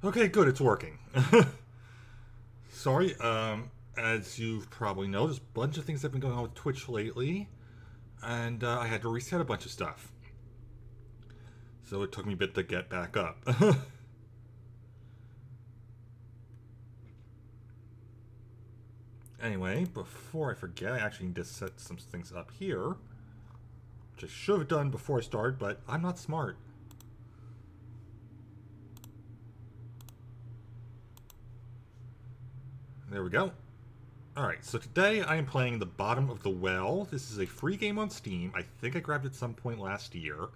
Okay, good, it's working. Sorry, as you've probably noticed, a bunch of things have been going on with Twitch lately, and I had to reset a bunch of stuff. So it took me a bit to get back up. Anyway, before I forget, I actually need to set some things up here, which I should have done before I started, but I'm not smart. There we go. Alright, so today I am playing The Bottom of the Well. This is a free game on Steam. I think I grabbed it at some point last year.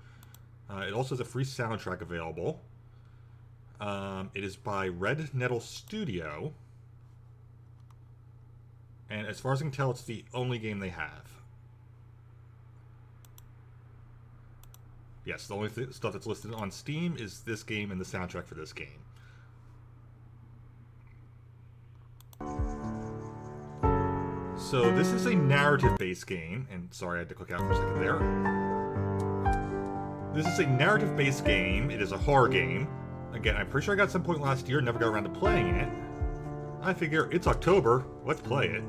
It also has a free soundtrack available. It is by Red Nettle Studio. And as far as I can tell, it's the only game they have. Yes, the only stuff that's listed on Steam is this game and the soundtrack for this game. So this is a narrative-based game, and sorry I had to click out for a second there. This is a narrative-based game. It is a horror game. Again, I'm pretty sure I got some point last year, never got around to playing it. I figure it's October, let's play it.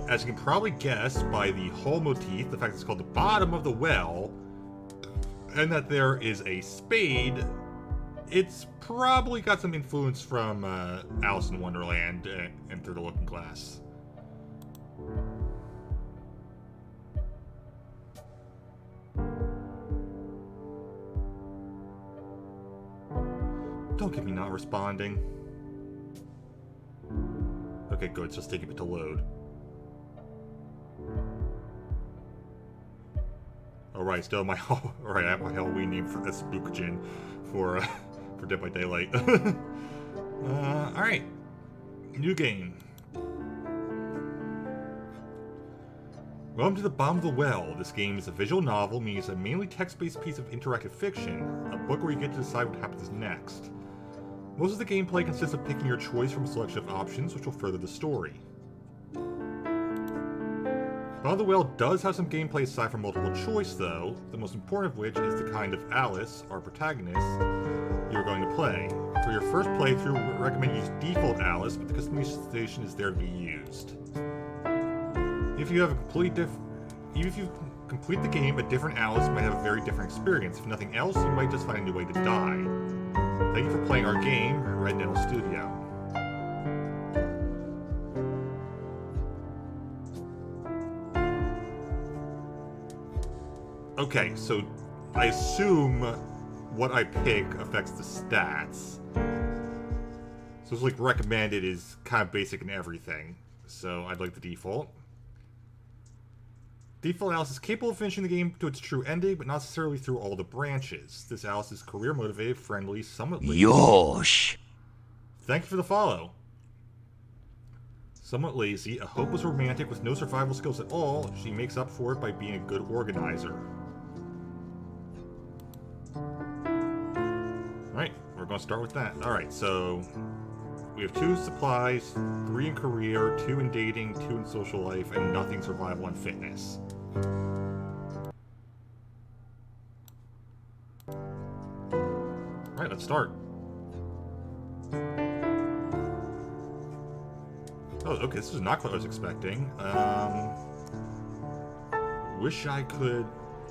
As you can probably guess by the whole motif, the fact that it's called The Bottom of the Well, and that there is a spade, it's probably got some influence from Alice in Wonderland and Through the Looking Glass. Don't get me not responding. Okay, good. It's just taking a bit to load. Alright, still my alright, I have my Halloween name for this Spookjin for Dead by Daylight. Alright. New game. Welcome to The Bottom of the Well. This game is a visual novel, meaning it's a mainly text-based piece of interactive fiction, a book where you get to decide what happens next. Most of the gameplay consists of picking your choice from a selection of options, which will further the story. Bottom of the Well does have some gameplay aside from multiple choice, though, the most important of which is the kind of Alice, our protagonist, you're going to play. For your first playthrough, we recommend you use default Alice, but the customization is there to be used. If you complete the game, a different Alice might have a very different experience. If nothing else, you might just find a new way to die. Thank you for playing our game, Red Nettle Studio. Okay, so I assume what I pick affects the stats. So it's like recommended is kind of basic in everything. So I'd like the default. Default Alice is capable of finishing the game to its true ending, but not necessarily through all the branches. This Alice is career-motivated, friendly, somewhat lazy. Yosh! Thank you for the follow. Somewhat lazy, a hopeless romantic with no survival skills at all, she makes up for it by being a good organizer. Alright, we're going to start with that. Alright, so we have 2 supplies, 3 in career, 2 in dating, 2 in social life, and nothing survival and fitness. Alright, let's start. Oh, okay, this is not what I was expecting. Wish I could...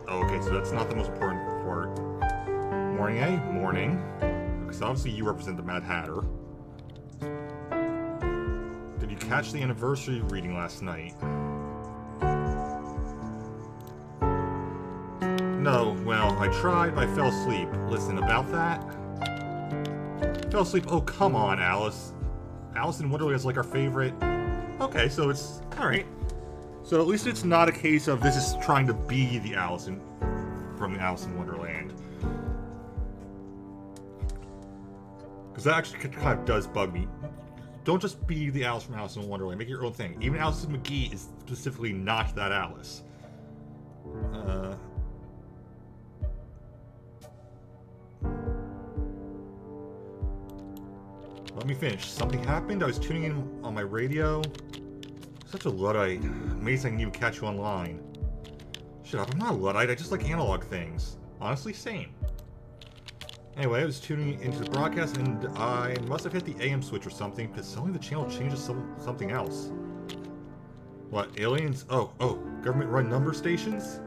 Oh, okay, so that's not the most important part. Morning, eh? Morning. Because obviously you represent the Mad Hatter. Did you catch the anniversary reading last night? No, well, I tried, but I fell asleep. Listen, about that... Fell asleep? Oh, come on, Alice. Alice in Wonderland is like our favorite... Okay, so it's... Alright. So at least it's not a case of this is trying to be the Alice from the Alice in Wonderland. Because that actually kind of does bug me. Don't just be the Alice from Alice in Wonderland. Make your own thing. Even Alice McGee is specifically not that Alice. Let me finish. Something happened. I was tuning in on my radio. Such a Luddite. Amazing I can even catch you online. Shut up, I'm not a Luddite. I just like analog things. Honestly, same. Anyway, I was tuning into the broadcast and I must have hit the AM switch or something because suddenly the channel changes something else. What, aliens? Oh, government-run number stations?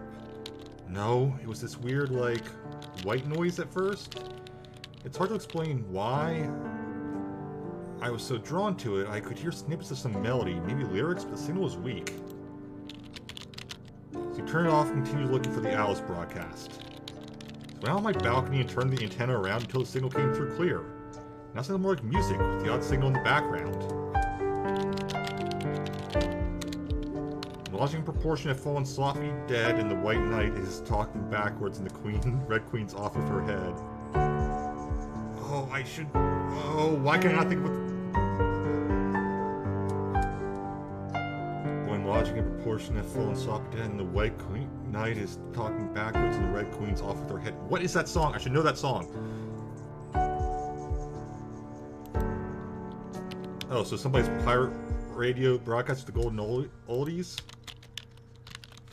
No, it was this weird, like, white noise at first. It's hard to explain why I was so drawn to it. I could hear snippets of some melody, maybe lyrics, but the signal was weak. So you turn it off and continue looking for the Alice broadcast. So I went out on my balcony and turned the antenna around until the signal came through clear. Now it sounded more like music, with the odd signal in the background. The lodging proportion had fallen softly dead, and the White Knight is talking backwards, and the Red Queen's off of her head. Oh, why can't I not think of what... When lodging in proportion had fallen softly dead, and the White Knight is talking backwards, and the Red Queen's off with her head. What is that song? I should know that song. Oh, so somebody's pirate radio broadcast the golden oldies?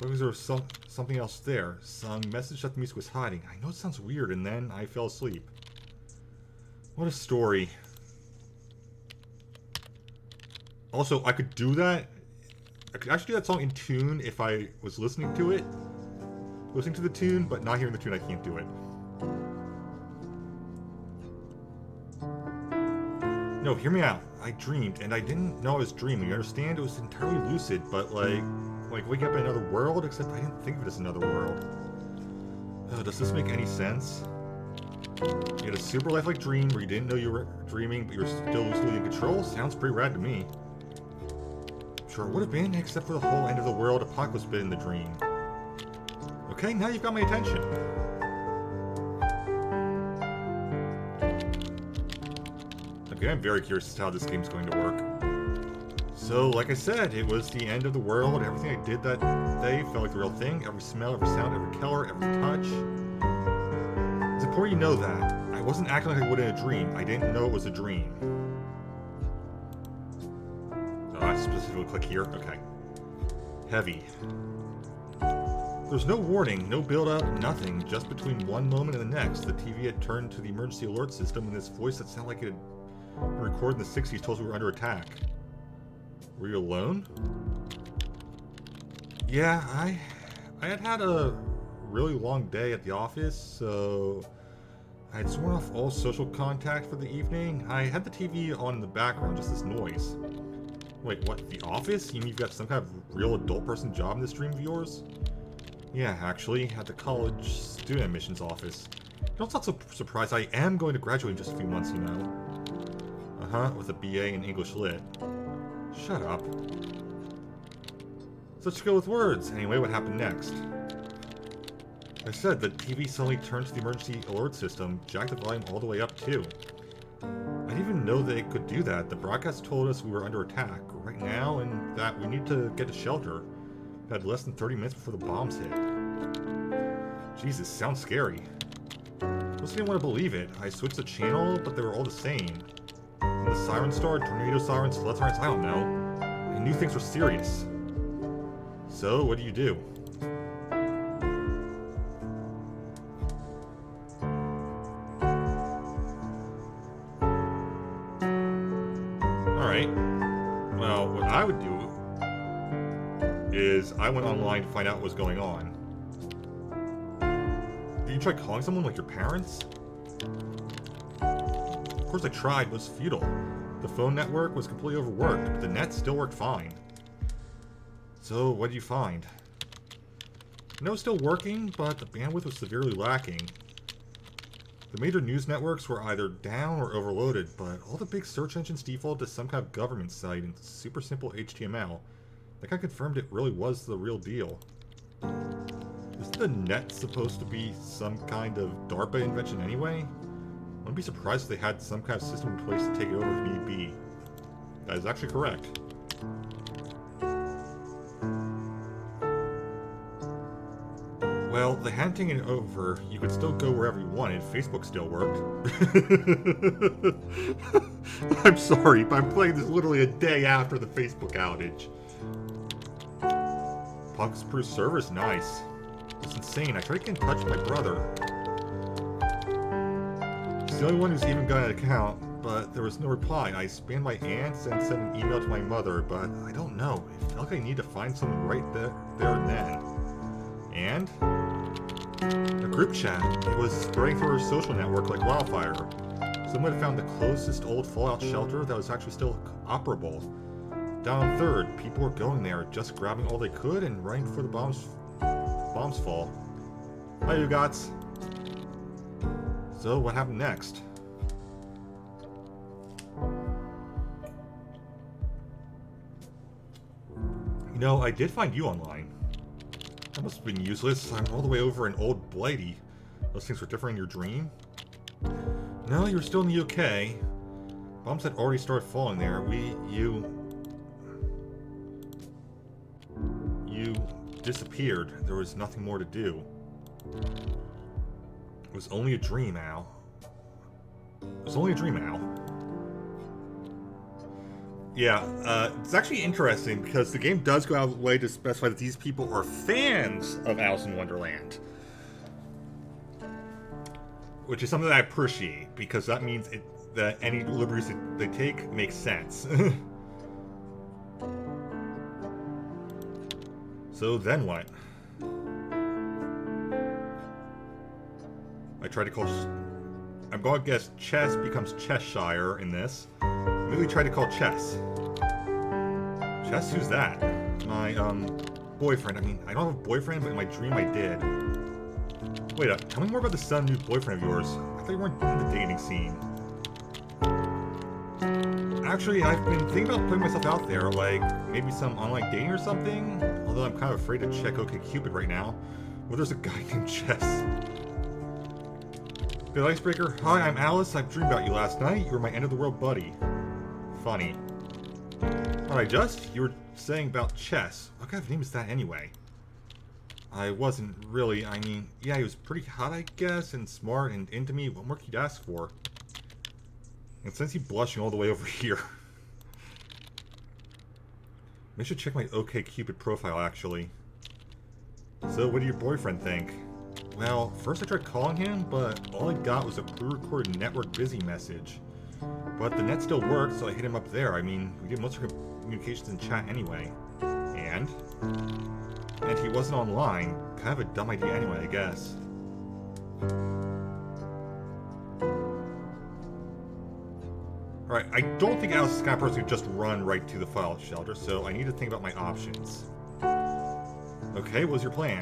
Or was there something else there? Some message that the music was hiding. I know it sounds weird, and then I fell asleep. What a story. Also, I could do that. I could actually do that song in tune if I was listening to it. Listening to the tune, but not hearing the tune, I can't do it. No, hear me out. I dreamed, and I didn't know I was dreaming. You understand? It was entirely lucid, but like waking up in another world, except I didn't think of it as another world. Does this make any sense? You had a super lifelike dream where you didn't know you were dreaming, but you were still lucidly in control? Sounds pretty rad to me. Sure, it would have been, except for the whole end of the world apocalypse bit in the dream. Okay, now you've got my attention. Okay, I'm very curious as to how this game's going to work. So, like I said, it was the end of the world. Everything I did that day felt like the real thing. Every smell, every sound, every color, every touch. It's important you know that. I wasn't acting like I would in a dream. I didn't know it was a dream. Oh, I specifically click here? Okay. Heavy. There's no warning, no build-up, nothing. Just between one moment and the next, the TV had turned to the emergency alert system, and this voice that sounded like it had been recorded in the 60s told us we were under attack. Were you alone? Yeah, I had a really long day at the office, so I had sworn off all social contact for the evening. I had the TV on in the background, just this noise. Wait, what? The office? You mean you've got some kind of real adult person job in this dream of yours? Yeah, actually, at the college student admissions office. Don't sound so surprised. I am going to graduate in just a few months, you know. With a BA in English Lit. Shut up. Such skill with words. Anyway, what happened next? I said the TV suddenly turned to the emergency alert system, jacked the volume all the way up too. I didn't even know they could do that. The broadcast told us we were under attack right now and that we need to get to shelter. We had less than 30 minutes before the bombs hit. Jesus, sounds scary. I just didn't want to believe it. I switched the channel, but they were all the same. And the siren star, tornado sirens, flood sirens, I don't know. I knew things were serious. So, what do you do? Alright. Well, what I would do is I went online to find out what was going on. Did you try calling someone like your parents? Of course I tried, it was futile. The phone network was completely overworked, but the net still worked fine. So, what did you find? I know it was still working, but the bandwidth was severely lacking. The major news networks were either down or overloaded, but all the big search engines defaulted to some kind of government site in super simple HTML. That kind of confirmed it really was the real deal. Isn't the net supposed to be some kind of DARPA invention anyway? I wouldn't be surprised if they had some kind of system in place to take it over if need be. That is actually correct. Well, the handing it over, you could still go wherever you wanted. Facebook still worked. I'm sorry, but I'm playing this literally a day after the Facebook outage. Pox-proof server is nice. It's insane. I tried to get in touch with my brother. the only one who's even got an account, but there was no reply. I spammed my aunts and sent an email to my mother, but I don't know. It felt like I need to find someone right there and then. And a group chat. It was spreading through our social network like wildfire. Someone had found the closest old Fallout shelter that was actually still operable. Down on 3rd, people were going there, just grabbing all they could and running before the bombs fall. Hi, you gots. So, what happened next? You know, I did find you online. That must have been useless. I'm all the way over in Old Blighty. Those things were different in your dream? No, you were still in the UK. Bombs had already started falling there. You disappeared. There was nothing more to do. It was only a dream, Al. It was only a dream, Al. Yeah, it's actually interesting because the game does go out of the way to specify that these people are fans of Alice in Wonderland. Which is something that I appreciate, because that means that any liberties that they take make sense. So then what? I tried to call... I'm going to guess Chess becomes Cheshire in this. Maybe try to call Chess. Chess? Who's that? My, boyfriend. I mean, I don't have a boyfriend, but in my dream I did. Wait up, tell me more about this new boyfriend of yours. I thought you weren't in the dating scene. Actually, I've been thinking about putting myself out there, like, maybe some online dating or something? Although I'm kind of afraid to check OkCupid right now. Well, there's a guy named Chess. Good icebreaker. Hi, I'm Alice. I dreamed about you last night. You were my end-of-the-world buddy. Funny. Alright, just? You were saying about Chess. What kind of name is that anyway? I wasn't really. I mean, yeah, he was pretty hot, I guess, and smart and into me. What more could you ask for? And since he's blushing all the way over here. Maybe I should check my OkCupid profile, actually. So, what did your boyfriend think? Well, first I tried calling him, but all I got was a pre-recorded network busy message. But the net still worked, so I hit him up there. I mean, we did most of our communications in chat anyway. And he wasn't online. Kind of a dumb idea anyway, I guess. Alright, I don't think Alice is the kind of person who just run right to the Fallout shelter, so I need to think about my options. Okay, what was your plan?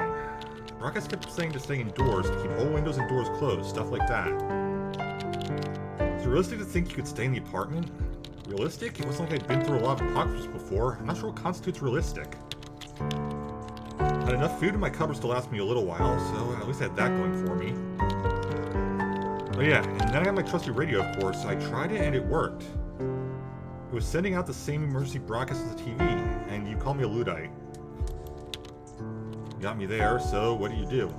Broadcast kept saying to stay indoors, to keep all windows and doors closed, stuff like that. Is it realistic to think you could stay in the apartment? Realistic? It wasn't like I'd been through a lot of apocalypses before. I'm not sure what constitutes realistic. I had enough food in my cupboards to last me a little while, so at least I had that going for me. Oh yeah, and then I got my trusty radio, of course. I tried it and it worked. It was sending out the same emergency broadcast as the TV, and you call me a Luddite. You got me there, so what do?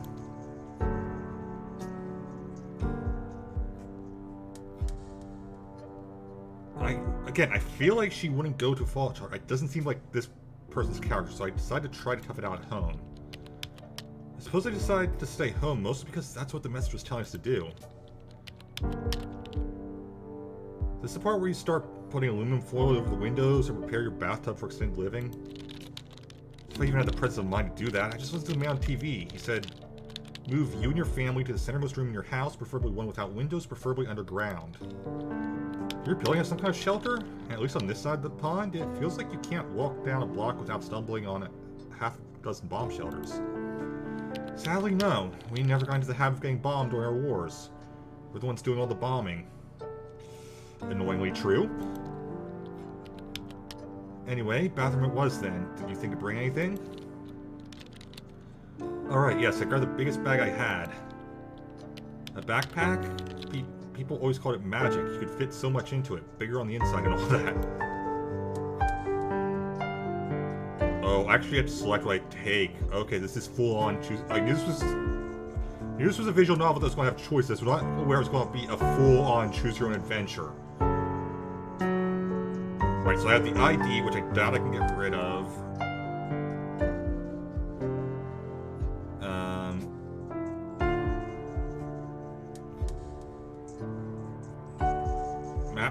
I feel like she wouldn't go to Fallout Shelter. It doesn't seem like this person's character, so I decided to try to tough it out at home. I suppose I decided to stay home, mostly because that's what the message was telling us to do. This is the part where you start putting aluminum foil over the windows and prepare your bathtub for extended living. If I even had the presence of mind to do that, I just listened to the man on TV. He said, move you and your family to the centermost room in your house, preferably one without windows, preferably underground. You're building us some kind of shelter? And at least on this side of the pond, it feels like you can't walk down a block without stumbling on a half dozen bomb shelters. Sadly, no. We never got into the habit of getting bombed during our wars. We're the ones doing all the bombing. Annoyingly true. Anyway, bathroom it was then. Did you think to bring anything? Alright, yes, I grabbed the biggest bag I had. A backpack? People always called it magic. You could fit so much into it. Bigger on the inside and all that. Oh, I actually have to select what I take. Okay, this is full on choose. Like, this was a visual novel that was going to have choices. This was not where it was going to be a full on choose your own adventure. Right, so I have the ID, which I doubt I can get rid of.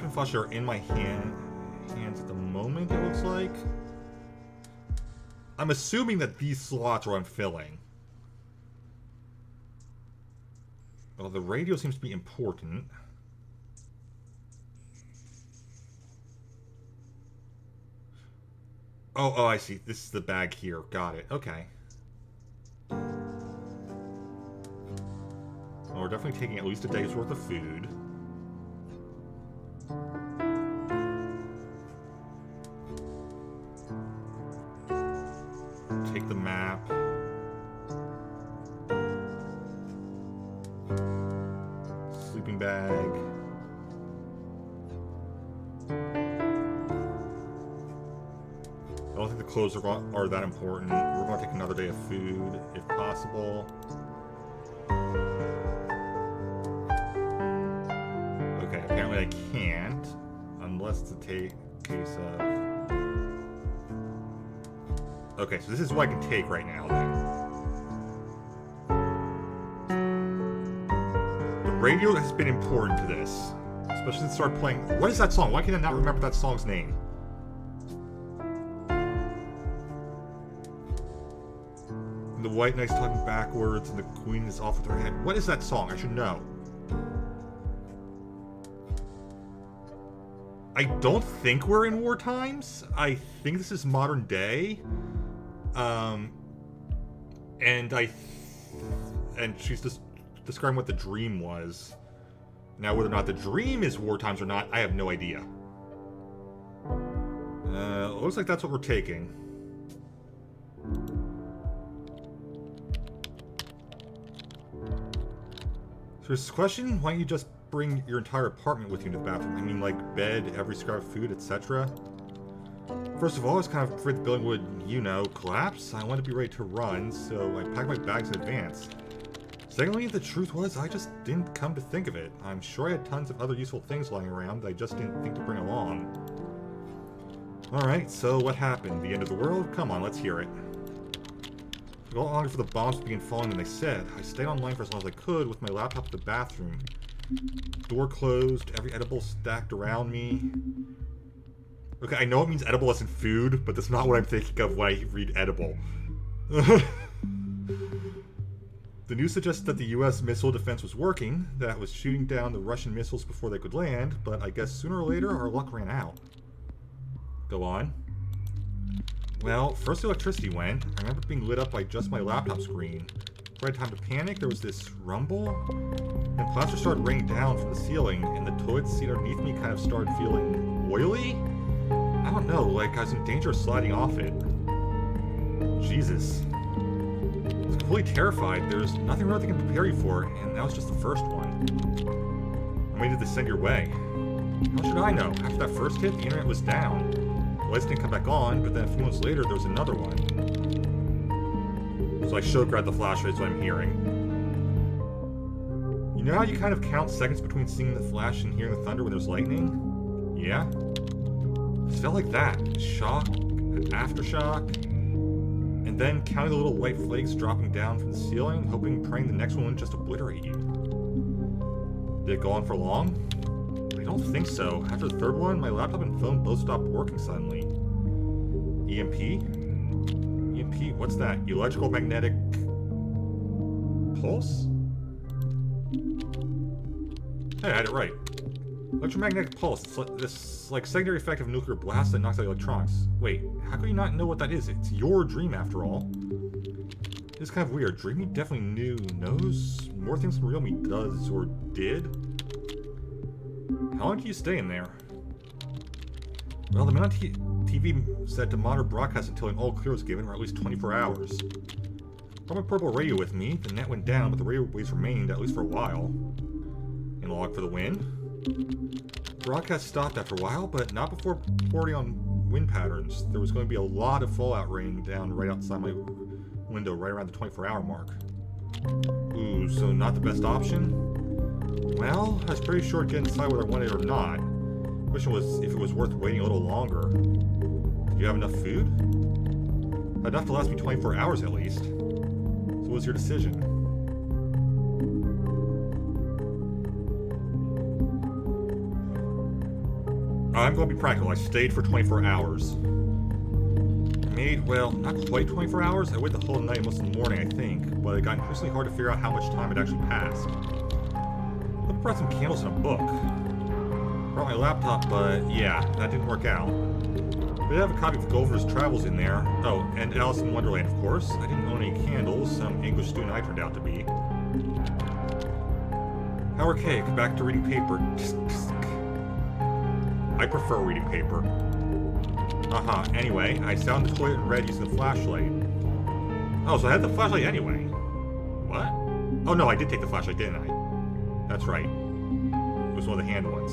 map and flash are in my hands at the moment, it looks like. I'm assuming that these slots are what I'm filling. Well, the radio seems to be important. Oh, I see. This is the bag here. Got it. Okay. Well, we're definitely taking at least a day's worth of food. Take the map. Sleeping bag. I don't think the clothes are that important. We're going to take another day of food, if possible. Okay, apparently I can't, unless it's a case of... Okay, so this is what I can take right now, then. The radio has been important to this, especially since it started playing... What is that song? Why can I not remember that song's name? The White Knight's talking backwards, and the Queen is off with her head. What is that song? I should know. I don't think we're in war times. I think this is modern day. And she's just describing what the dream was. Now, whether or not the dream is war times or not, I have no idea. Looks like that's what we're taking. So there's this question, why don't you just bring your entire apartment with you to the bathroom? I mean, like bed, every scar of food, etc. First of all, I was kind of afraid the building would, you know, collapse. I wanted to be ready to run, so I packed my bags in advance. Secondly, the truth was, I just didn't come to think of it. I'm sure I had tons of other useful things lying around that I just didn't think to bring along. Alright, so what happened? The end of the world? Come on, let's hear it. It took a lot longer for the bombs to begin falling than they said. I stayed online for as long as I could with my laptop in the bathroom. Door closed, every edible stacked around me. Okay, I know it means edible as in food, but that's not what I'm thinking of when I read edible. The news suggests that the US missile defense was working, that it was shooting down the Russian missiles before they could land, but I guess sooner or later our luck ran out. Go on. Well, first the electricity went. I remember being lit up by just my laptop screen. Before I had time to panic, there was this rumble, and plaster started raining down from the ceiling, and the toilet seat underneath me kind of started feeling oily? I don't know, like I was in danger of sliding off it. Jesus. I was completely terrified. There's nothing really they can prepare you for, and that was just the first one. How many did they send your way? How should I know? After that first hit, the internet was down. The lights didn't come back on, but then a few months later, there was another one. So I should grab the flashlight, is what I'm hearing. You know how you kind of count seconds between seeing the flash and hearing the thunder when there's lightning? Yeah? It felt like that. Shock, aftershock, and then counting the little white flakes dropping down from the ceiling, hoping, praying the next one wouldn't just obliterate you. Did it go on for long? I don't think so. After the third one, my laptop and phone both stopped working suddenly. EMP? EMP? What's that? Electrical magnetic pulse? Hey, I had it right. Electromagnetic pulse. It's this like secondary effect of nuclear blast that knocks out electronics. Wait, how could you not know what that is? It's your dream after all. It's kind of weird. Dreamy definitely knows more things than real me does or did. How long do you stay in there? Well, the man on TV said to monitor broadcast until an all clear was given, or at least 24 hours. Brought my portable radio with me. The net went down, but the radio waves remained, at least for a while. And log for the wind. Broadcast stopped after a while, but not before reporting on wind patterns. There was going to be a lot of fallout raining down right outside my window, right around the 24-hour mark. Ooh, so not the best option? Well, I was pretty sure to get inside whether I wanted it or not. The question was if it was worth waiting a little longer. Do you have enough food? Enough to last me 24 hours at least. So what was your decision? I'm going to be practical. I stayed for 24 hours. Made, well, not quite 24 hours. I waited the whole night, most of the morning, I think. But it got increasingly hard to figure out how much time had actually passed. I brought some candles and a book. Brought my laptop, but yeah, that didn't work out. They have a copy of Gulliver's Travels in there. Oh, and Alice in Wonderland, of course. I didn't own any candles. Some English student I turned out to be. Howard Cake, back to reading paper. I prefer reading paper. Anyway, I sat on the toilet and read using the flashlight. Oh, so I had the flashlight anyway. What? Oh no, I did take the flashlight, didn't I? That's right. It was one of the hand ones.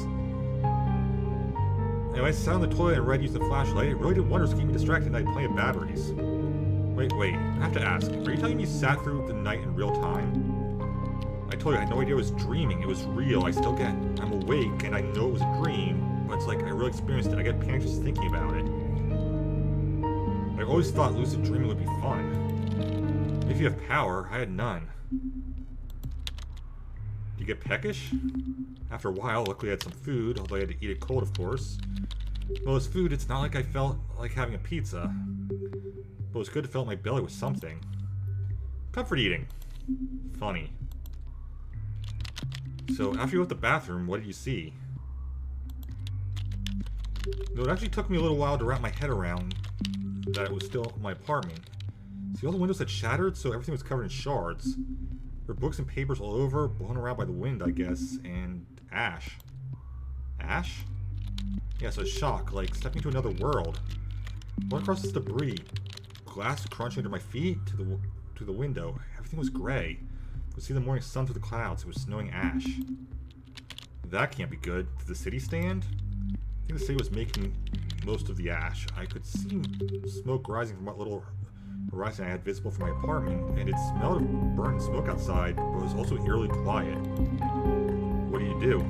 Anyway, I sat on the toilet and read using the flashlight. It really did wonders to keep me distracted and I had plenty of batteries. Wait, I have to ask. Are you telling me you sat through the night in real time? I told you, I had no idea I was dreaming. It was real. I'm awake and I know it was a dream, but it's like I really experienced it. I get panicked just thinking about it. I always thought lucid dreaming would be fun. If you have power, I had none. Do you get peckish? After a while, luckily I had some food, although I had to eat it cold, of course. Well, as food, it's not like I felt like having a pizza. But it was good to fill my belly with something. Comfort eating. Funny. So, after you left the bathroom, what did you see? No, it actually took me a little while to wrap my head around that it was still my apartment. See, all the windows had shattered, so everything was covered in shards. There were books and papers all over, blown around by the wind, I guess, and ash. Ash? Yeah, so shock, like stepping into another world. Going across this debris, glass crunching under my feet to the window. Everything was gray. I could see the morning sun through the clouds. It was snowing ash. That can't be good. Did the city stand? I think the city was making most of the ash. I could see smoke rising from what little horizon I had visible from my apartment, and it smelled of burnt smoke outside, but it was also eerily quiet. What do you do?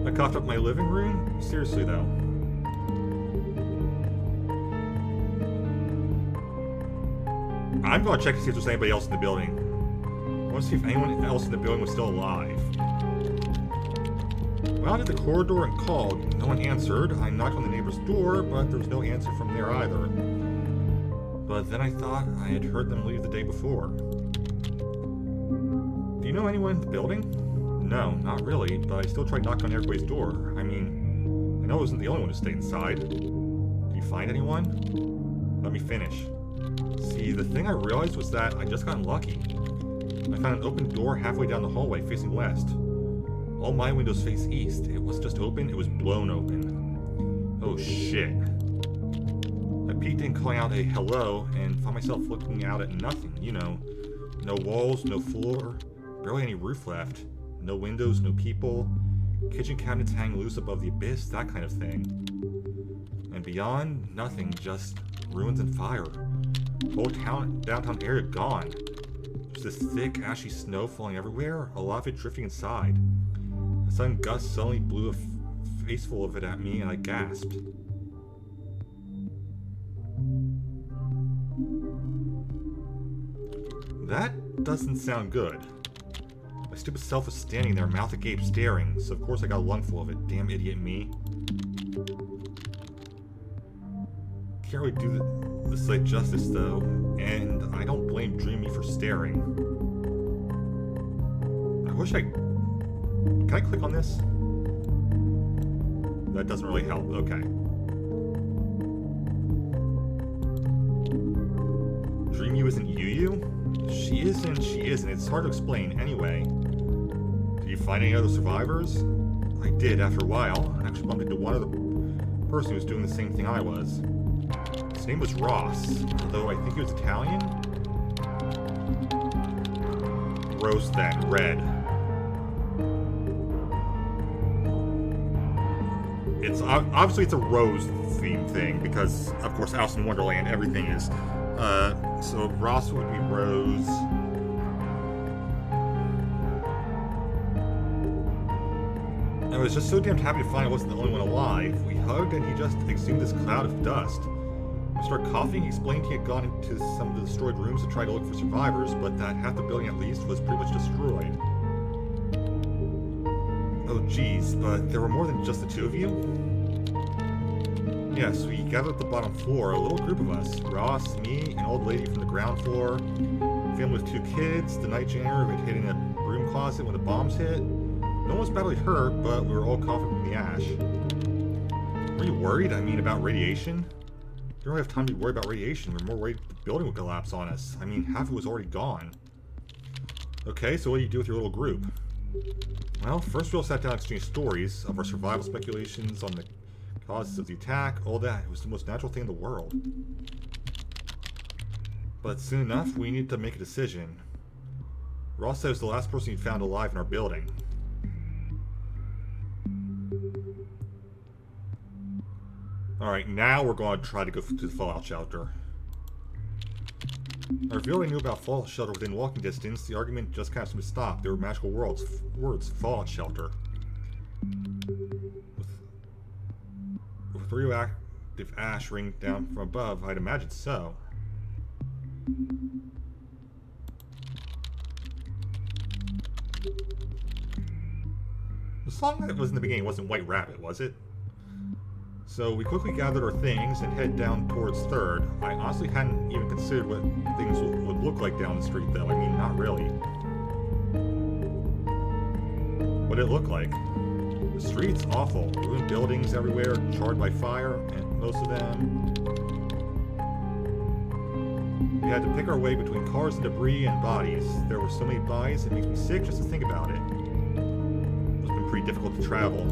I coughed up my living room? Seriously though. I'm gonna check to see if there's anybody else in the building. I want to see if anyone else in the building was still alive. Well, I entered the corridor and called. No one answered. I knocked on the neighbor's door, but there was no answer from there either. But then I thought I had heard them leave the day before. Do you know anyone in the building? No, not really, but I still tried knocking on everybody's door. I mean, I know I wasn't the only one to stay inside. Did you find anyone? Let me finish. See, the thing I realized was that I just got lucky. I found an open door halfway down the hallway facing west. All my windows face east. It wasn't just open, it was blown open. Oh shit. I peeked in, calling out a hello, and found myself looking out at nothing, you know. No walls, no floor, barely any roof left. No windows, no people. Kitchen cabinets hang loose above the abyss, that kind of thing. And beyond, nothing, just ruins and fire. The whole downtown area gone. There's this thick, ashy snow falling everywhere, a lot of it drifting inside. A sudden gust suddenly blew a face full of it at me, and I gasped. That doesn't sound good. My stupid self was standing there, mouth agape, staring, so of course I got a lungful of it. Damn idiot me. Can't really do this like justice though, and I don't blame Dreamy for staring. I wish I... Can I click on this? That doesn't really help, okay. Dreamy isn't Yu-Yu? She is and she isn't. It's hard to explain. Anyway, did you find any other survivors? I did after a while. I actually bumped into one other person who was doing the same thing I was. His name was Ross, although I think he was Italian. Rose then, red. It's obviously it's a rose theme thing because of course Alice in Wonderland everything is. So Ross would be rose. I was just so damn happy to find I wasn't the only one alive. We hugged and he just exhumed this cloud of dust. I started coughing. He explained he had gone into some of the destroyed rooms to try to look for survivors, but that half the building at least was pretty much destroyed. Oh geez, but there were more than just the two of you? Yes, we gathered at the bottom floor, a little group of us. Ross, me, an old lady from the ground floor, family with 2 kids, the night janitor who had hid in a broom closet when the bombs hit. No one was badly hurt, but we were all coughing from the ash. Were you worried? I mean, about radiation? You don't really have time to be worried about radiation. We're more worried the building would collapse on us. I mean, half of it was already gone. Okay, so what do you do with your little group? Well, first we all sat down and exchanged stories of our survival speculations on the causes of the attack, all that. It was the most natural thing in the world. But soon enough, we needed to make a decision. Ross said it was the last person he found alive in our building. Alright, now we're going to try to go to the fallout shelter. I revealed I knew about fallout shelter within walking distance. The argument just kind of stopped. They were magical words. Fallout shelter. With radioactive ash raining down from above, I'd imagine so. The song that was in the beginning wasn't White Rabbit, was it? So we quickly gathered our things and head down towards 3rd. I honestly hadn't even considered what things would look like down the street, though. I mean, not really. What did it look like? The street's awful. Ruined buildings everywhere, charred by fire, and most of them... We had to pick our way between cars and debris and bodies. There were so many bodies, it makes me sick just to think about it. It's been pretty difficult to travel.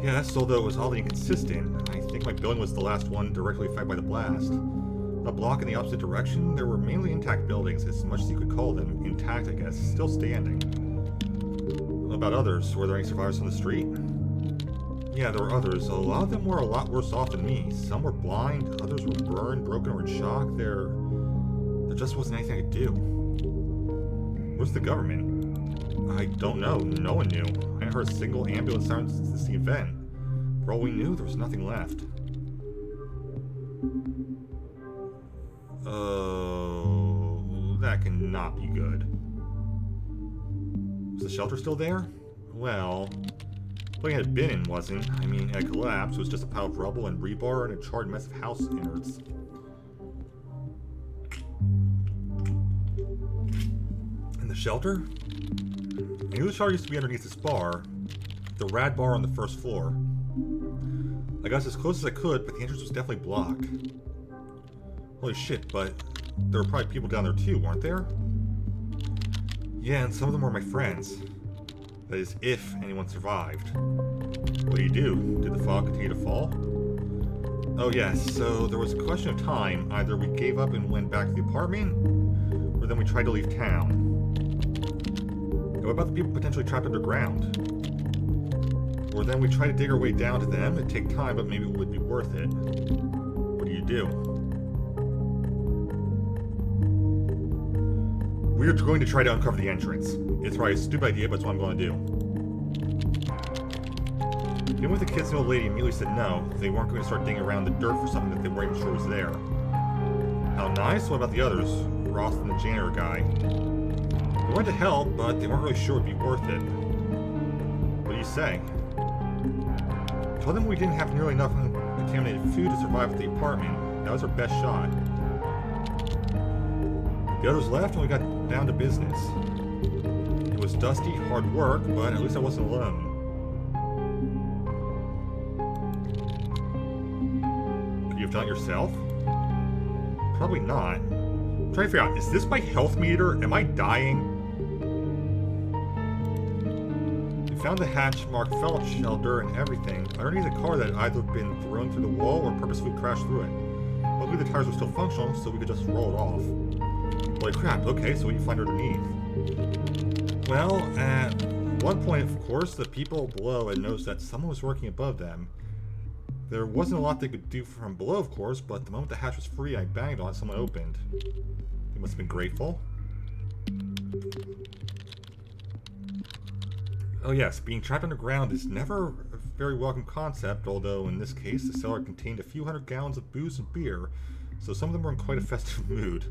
Yes, although it was oddly inconsistent. I think my building was the last one directly affected by the blast. A block in the opposite direction, there were mainly intact buildings, as much as you could call them. Intact, I guess. Still standing. What about others? Were there any survivors on the street? Yeah, there were others. A lot of them were a lot worse off than me. Some were blind, others were burned, broken, or in shock. There just wasn't anything I could do. Where's the government? I don't know. No one knew. I hadn't heard a single ambulance siren since the event. For all we knew, there was nothing left. Oh, that cannot be good. Was the shelter still there? Well, the building it had been in wasn't. I mean, it had collapsed. It was just a pile of rubble and rebar and a charred mess of house innards. And the shelter? I knew the shelter used to be underneath this bar, the rad bar on the 1st floor. I got as close as I could, but the entrance was definitely blocked. Holy shit, but there were probably people down there too, weren't there? Yeah, and some of them were my friends. That is, if anyone survived. What do you do? Did the fog continue to fall? Oh yes, so there was a question of time. Either we gave up and went back to the apartment, or then we tried to leave town. And what about the people potentially trapped underground? Or then we try to dig our way down to them. It'd take time, but maybe it would be worth it. What do you do? We're going to try to uncover the entrance. It's probably a stupid idea, but it's what I'm going to do. Even with the kids and the old lady immediately said no, they weren't going to start digging around the dirt for something that they weren't even sure was there. How nice? What about the others? Ross and the janitor guy. They wanted to help, but they weren't really sure it'd be worth it. What do you say? I told them we didn't have nearly enough contaminated food to survive at the apartment. That was our best shot. The others left and we got down to business. It was dusty, hard work, but at least I wasn't alone. Could you have done it yourself? Probably not. I'm trying to figure out, is this my health meter? Am I dying? We found the hatch marked fallout shelter and everything underneath a car that had either been thrown through the wall or purposefully crashed through it. Luckily the tires were still functional, so we could just roll it off. Holy crap, okay, so what do you find underneath? Well, at one point, of course, the people below had noticed that someone was working above them. There wasn't a lot they could do from below, of course, but the moment the hatch was free, I banged on it, someone opened. They must have been grateful. Oh yes, being trapped underground is never a very welcome concept, although in this case, the cellar contained a few hundred gallons of booze and beer, so some of them were in quite a festive mood.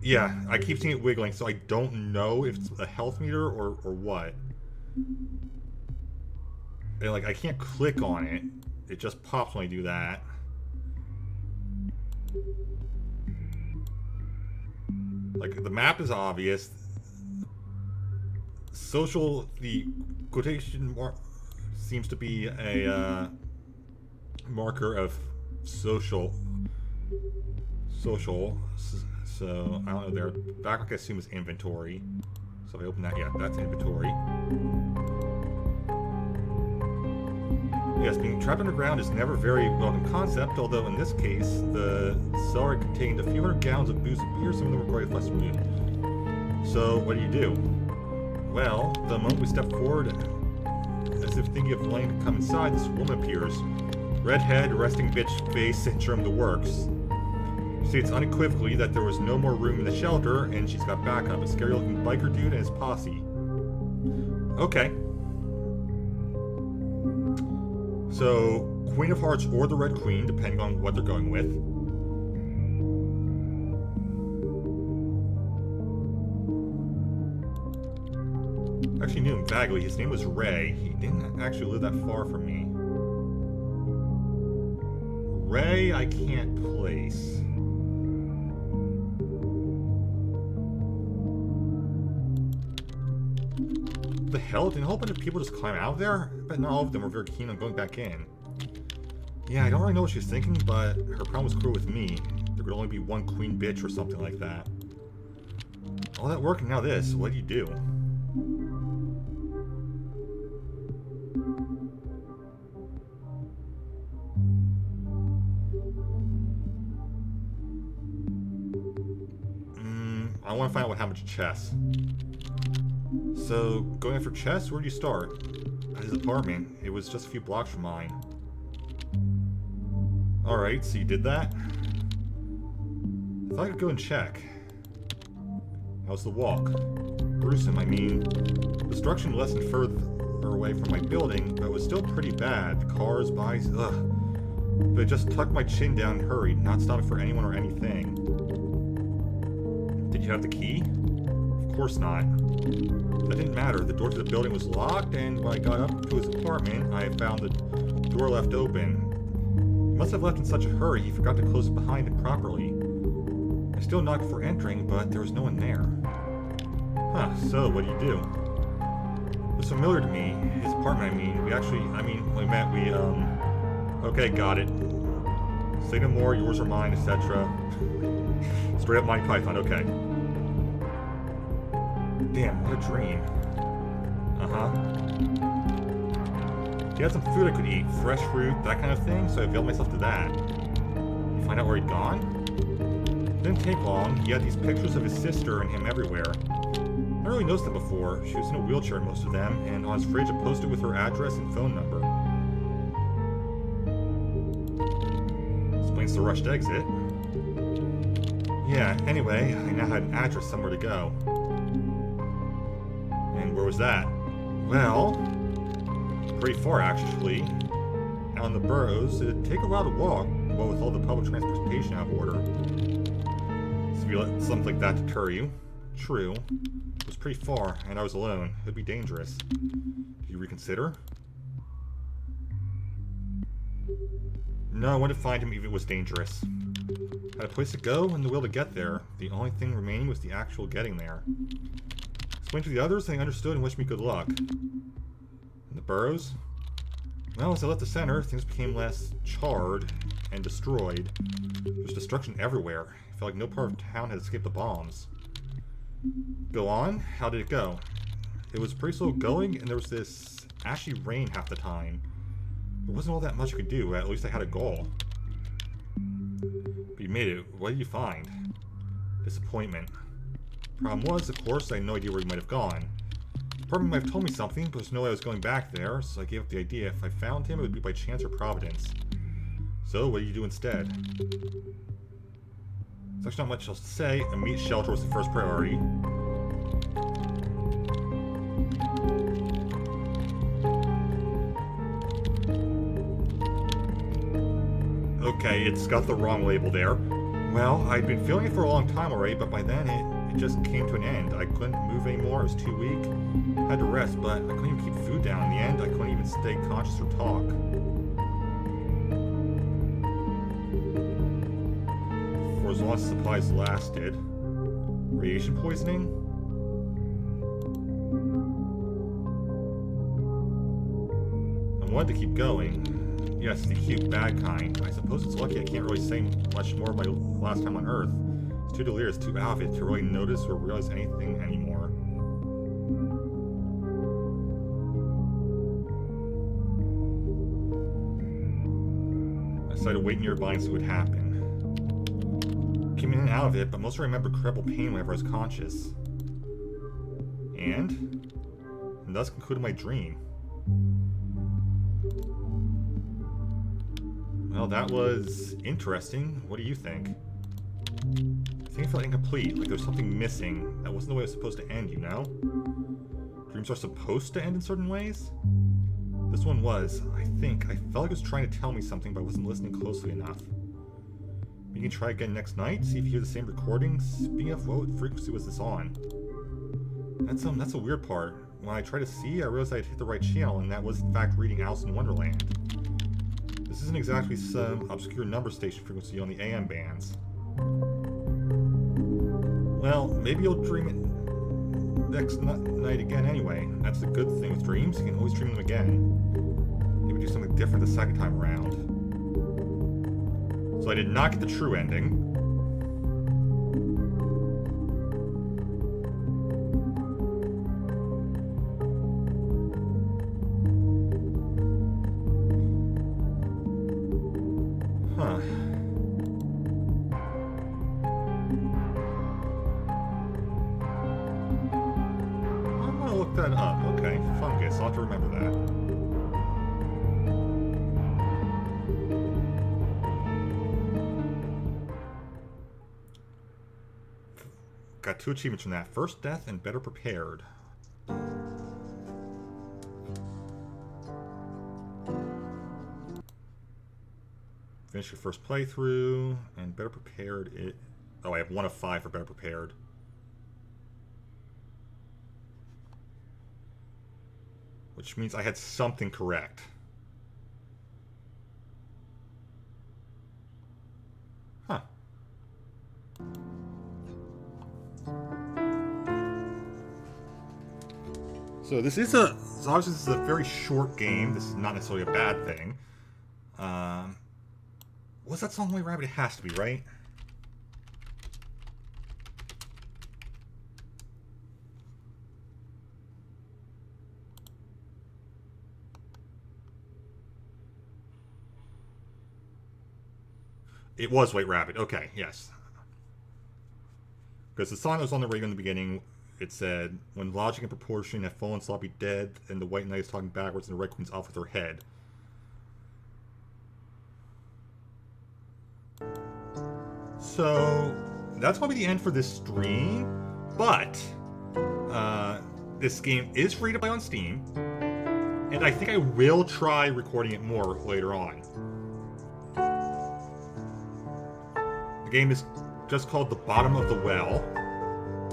Yeah, I keep seeing it wiggling, so I don't know if it's a health meter or what. And, like, I can't click on it. It just pops when I do that. Like, the map is obvious. Social, the quotation mark seems to be a marker of social. So, I don't know, there. Backlog I assume is inventory. So if I open that, yeah, that's inventory. Yes, being trapped underground is never a very welcome concept, although in this case, the cellar contained a few hundred gallons of booze and beer, some of them were quite less room. So, what do? Well, the moment we step forward, as if thinking of letting to come inside, this woman appears. Redhead, resting bitch face syndrome, the works. She states unequivocally that there was no more room in the shelter, and she's got backup, a scary-looking biker dude and his posse. Okay. So, Queen of Hearts or the Red Queen, depending on what they're going with. I actually knew him vaguely. His name was Ray. He didn't actually live that far from me. Ray, I can't place. The hell? Didn't a whole bunch of people just climb out of there? I bet not all of them were very keen on going back in. Yeah, I don't really know what she was thinking, but her problem was clear with me. There could only be one queen bitch or something like that. All that work and now this. What do? I want to find out what happened to Chess. So, going after Chess, where do you start? At his apartment. It was just a few blocks from mine. Alright, so you did that? I thought I could go and check. How's the walk? Gruesome, I mean. Destruction lessened further away from my building, but it was still pretty bad. Cars, bikes, ugh. But I just tucked my chin down and hurried, not stopping for anyone or anything. Did you have the key? Of course not. That didn't matter. The door to the building was locked, and when I got up to his apartment, I found the door left open. He must have left in such a hurry, he forgot to close it behind him properly. I still knocked before entering, but there was no one there. Huh, so what do? It was familiar to me. His apartment, I mean. When we met, okay, got it. Say no more, yours or mine, etc. Straight up Monty Python, okay. Damn, what a dream. He had some food I could eat, fresh fruit, that kind of thing, so I availed myself to that. You find out where he'd gone? Didn't take long. He had these pictures of his sister and him everywhere. I really noticed them before. She was in a wheelchair in most of them, and on his fridge it posted with her address and phone number. Explains the rushed exit. Yeah, anyway, I now had an address somewhere to go. And where was that? Well, pretty far actually. Out in the boroughs, it'd take a while to walk, but with all the public transportation out of order. So if you let something like that deter you, true. It was pretty far, and I was alone. It'd be dangerous. Do you reconsider? No, I wanted to find him even if it was dangerous. Had a place to go and the will to get there. The only thing remaining was the actual getting there. Explained to the others, they understood and wished me good luck. In the boroughs? Well, as I left the center, things became less charred and destroyed. There was destruction everywhere. It felt like no part of town had escaped the bombs. Go on? How did it go? It was pretty slow going, and there was this ashy rain half the time. There wasn't all that much I could do, at least I had a goal. But you made it. What did you find? Disappointment. Problem was, of course, I had no idea where he might have gone. The apartment might have told me something, but there's no way I was going back there, so I gave up the idea. If I found him, it would be by chance or providence. So, what did you do instead? There's actually not much else to say. A meat shelter was the first priority. Okay, it's got the wrong label there. Well, I'd been feeling it for a long time already, but by then it just came to an end. I couldn't move anymore, I was too weak. Had to rest, but I couldn't even keep food down. In the end, I couldn't even stay conscious or talk. For as long as supplies lasted. Radiation poisoning? I wanted to keep going. Yes, the cute bad kind. I suppose it's lucky I can't really say much more of my last time on Earth. It's too delirious, too out of it to really notice or realize anything anymore. I decided to wait nearby and see what happened. Came in and out of it, but mostly I remember incredible pain whenever I was conscious. And thus concluded my dream. Well, that was interesting. What do you think? I think it felt incomplete, like there was something missing. That wasn't the way it was supposed to end, you know? Dreams are supposed to end in certain ways? This one was. I think. I felt like it was trying to tell me something, but I wasn't listening closely enough. We can try again next night, see if you hear the same recordings. Speaking of, what frequency was this on? That's a weird part. When I tried to see, I realized I had hit the right channel, and that was in fact reading Alice in Wonderland. This isn't exactly some obscure number station frequency on the AM bands. Well, maybe you'll dream it next night again anyway. That's the good thing with dreams, you can always dream them again. Maybe do something different the second time around. So I did not get the true ending. Huh. I'm gonna look that up. Okay, fungus. I'll have to remember that. Got 2 achievements from that. First Death and Better Prepared. Finish your first playthrough, and Better Prepared it... Oh, I have 1 of 5 for Better Prepared. Which means I had something correct. Huh. So this is obviously this is a very short game. This is not necessarily a bad thing. What's that song, White Rabbit? It has to be, right? It was White Rabbit. Okay, yes. Because the song that was on the radio in the beginning, it said, when logic and proportion have fallen sloppy dead, and the White Knight is talking backwards and the Red Queen's off with her head. So, that's probably the end for this stream, but this game is free to play on Steam, and I think I will try recording it more later on. The game is just called The Bottom of the Well.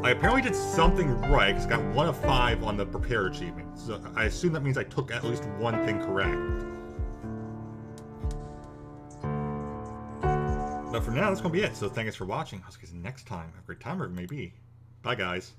I apparently did something right, because I got 1 of 5 on the Prepared achievement, so I assume that means I took at least one thing correct. But for now, that's going to be it. So thanks for watching. I'll see you guys next time. Have a great time, wherever it may be. Bye, guys.